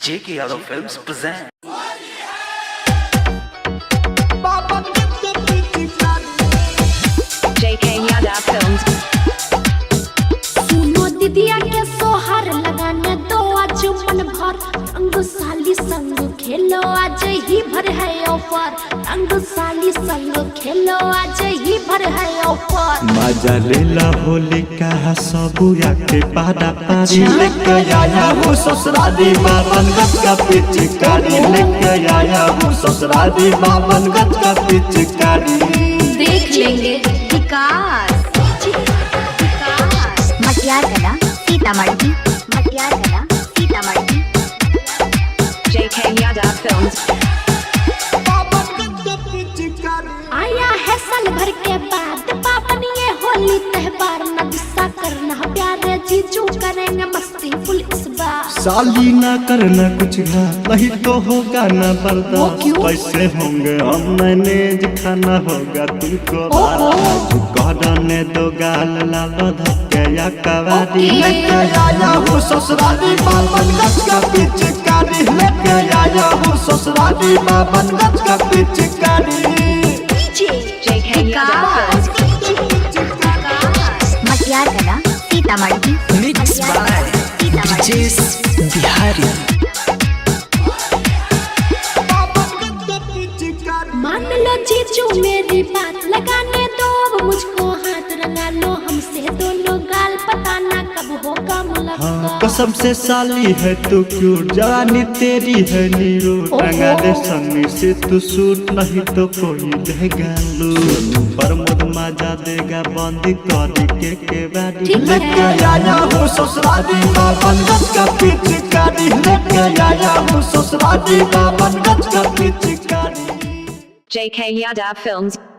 JK Yadav Films present. JK Yadav Films. सुनो दीदिया के सोहर लगाने दो आज मन भर रंग साली संग खेलो आज ही भर है ऑफर रंग साली संग खेलो आज ही भर है ऑफर मजा लेला होली का सबुया के पारा पारी लेके आया हूँ ससुराली बावन गज का पिचकारी लेके आया हूँ ससुराली बावन गज का पिचकारी देख लेंगे विकास मटियार कला सीतामढ़ी मटियार कला सीतामढ़ी JK Yadav Films. आया है साल भर के बाद पापन ये होली त्योहार न गुस्सा करना प्यारे जीजू करेंगे मस्ती फुल इस बार साली ना करना कुछ घा नहीं तो होगा ना बर्दाश्त कैसे होंगे हम मैनेज खाना होगा तुमको आज करने दो गाल लाल धक्के या कवारी लेके आया हूँ ससुराली बावन गज का पिचकारी लेके आया हूँ ससुराली बावन गज का पिचकारी JK Yadav Films. मटियार कला Sitamarhi Mixed by DJs Bihari. मान लो जीजू मेरी बात लगाने दो अब मुझको हाथ रंगा लो हमसे दोनों गाल पता ना कब होगा मुलाकात कसम से साली है तू क्यूट जवानी तेरी है नीरू रंगा दे सन्नी से तू सूट नहीं तो कोई देगा लूट पर मुद मजा देगा बंदी करी के बारी ठीक है। लेके आया हूँ ससुराली बावन गज का पिचकारी लेके आया हूँ ससुराली बावन गज का पिचकारी JK Yadav Films.